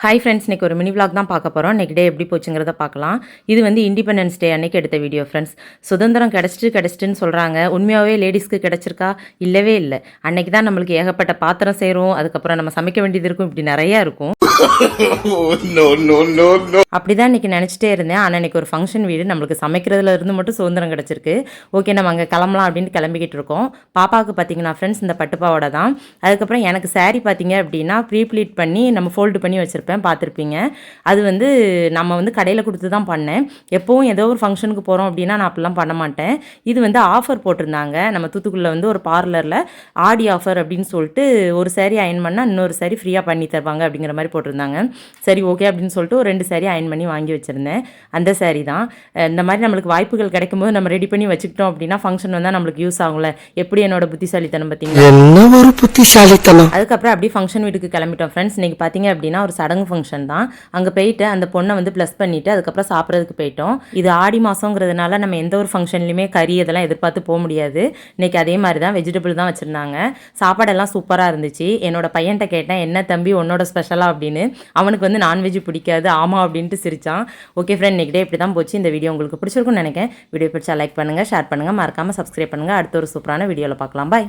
Hi friends, இன்றைக்கி ஒரு mini vlog தான் பார்க்க போகிறோம். இன்றைக்கி டே எப்படி போச்சுங்கிறத பார்க்கலாம். இது வந்து இண்டிபெண்டன்ஸ் டே அன்றைக்கி எடுத்த வீடியோ ஃப்ரெண்ட்ஸ். சுதந்திரம் கிடச்சிட்டுன்னு சொல்கிறாங்க. உண்மையாகவே லேடிஸ்க்கு கிடச்சிருக்கா? இல்லவே இல்லை. அன்றைக்கி தான் நம்மளுக்கு ஏகப்பட்ட பாத்திரம் சேரும், அதுக்கப்புறம் நம்ம சமைக்க வேண்டியது இருக்கும், இப்படி நிறையா இருக்கும். அப்படிதான் இன்றைக்கி நினச்சிட்டே இருந்தேன். ஆனால் இன்றைக்கி ஒரு ஃபங்க்ஷன் வீடு, நம்மளுக்கு சமைக்கிறதுல இருந்து மட்டும் சுதந்திரம் கிடச்சிருக்கு. ஓகே, நம்ம அங்கே கிளம்பலாம் அப்படின்ட்டு கிளம்பிக்கிட்டு இருக்கோம். பாப்பாவுக்கு பார்த்தீங்கன்னா ஃப்ரெண்ட்ஸ் இந்த பட்டுப்பாவோட தான். அதுக்கப்புறம் எனக்கு சாரீ பார்த்தீங்க அப்படின்னா ப்ளீட் பண்ணி நம்ம ஃபோல்டு பண்ணி வச்சுருப்பேன், பார்த்துருப்பீங்க. அது வந்து நம்ம வந்து கடையில் கொடுத்து தான் பண்ணேன். எப்போவும் ஏதோ ஒரு ஃபங்க்ஷனுக்கு போகிறோம் அப்படின்னா நான் அப்படிலாம் பண்ண மாட்டேன். இது வந்து ஆஃபர் போட்டிருந்தாங்க நம்ம தூத்துக்குடியில் வந்து ஒரு பார்லரில் ஆடி ஆஃபர் அப்படின்னு சொல்லிட்டு ஒரு சாரீ அயன் பண்ணால் இன்னொரு சாரீ ஃப்ரீயாக பண்ணி தருவாங்க அப்படிங்கிற மாதிரி போட்டிருந்தாங்க. சரி ஓகே அப்படின்னு சொல்லிட்டு ஒரு 2 சாரீ அயன் பண்ணி வாங்கி வச்சுருந்தேன். அந்த சாரீ தான். இந்த மாதிரி நம்மளுக்கு வாய்ப்புகள் கிடைக்கும்போது நம்ம ரெடி பண்ணி வச்சுக்கிட்டோம் அப்படின்னா ஃபங்க்ஷன் வந்தால் நம்மளுக்கு யூஸ் ஆகும்ல. எப்படி என்னோட புத்திசாலித்தனம் பார்த்தீங்கன்னா என்ன ஒரு புத்திசாலித்தனம். அதுக்கப்புறம் அப்படியே ஃபங்க்ஷன் வீட்டுக்கு கிளம்பிட்டோம் ஃப்ரெண்ட்ஸ். இன்றைக்கி பார்த்தீங்க அப்படின்னா ஒரு சடங்கு ஃபங்க்ஷன் தான். அங்கே போயிட்டு அந்த பொண்ணை வந்து ப்ளஸ் பண்ணிவிட்டு அதுக்கப்புறம் சாப்பிட்றதுக்கு போயிட்டோம். இது ஆடி மாதங்கிறதுனால நம்ம எந்த ஒரு ஃபங்க்ஷன்லையுமே கறி இதெல்லாம் எதிர்பார்த்து போக முடியாது. இன்றைக்கி அதே மாதிரி தான் வெஜிடபிள் தான் வச்சுருந்தாங்க. சாப்பாடெல்லாம் சூப்பராக இருந்துச்சு. என்னோட பையன்கிட்ட கேட்டேன், என்ன தம்பி உன்னோட ஸ்பெஷலாக அப்படின்னு. அவனுக்கு வந்து நான்வெஜ் பிடிக்காது, ஆமாம் அப்படின்ட்டு சிரித்தான். ஓகே ஃப்ரெண்ட், இன்றைக்கி டே இப்படி தான் போச்சு. இந்த வீடியோ உங்களுக்கு பிடிச்சிருக்குன்னு நினைக்கிறேன். வீடியோ பிடிச்சா லைக் பண்ணுங்கள், ஷேர் பண்ணுங்கள், மறக்காமல் சப்ஸ்கிரைப் பண்ணுங்கள். அடுத்த ஒரு சூப்பரான வீடியோவில் பார்க்கலாம். பாய்.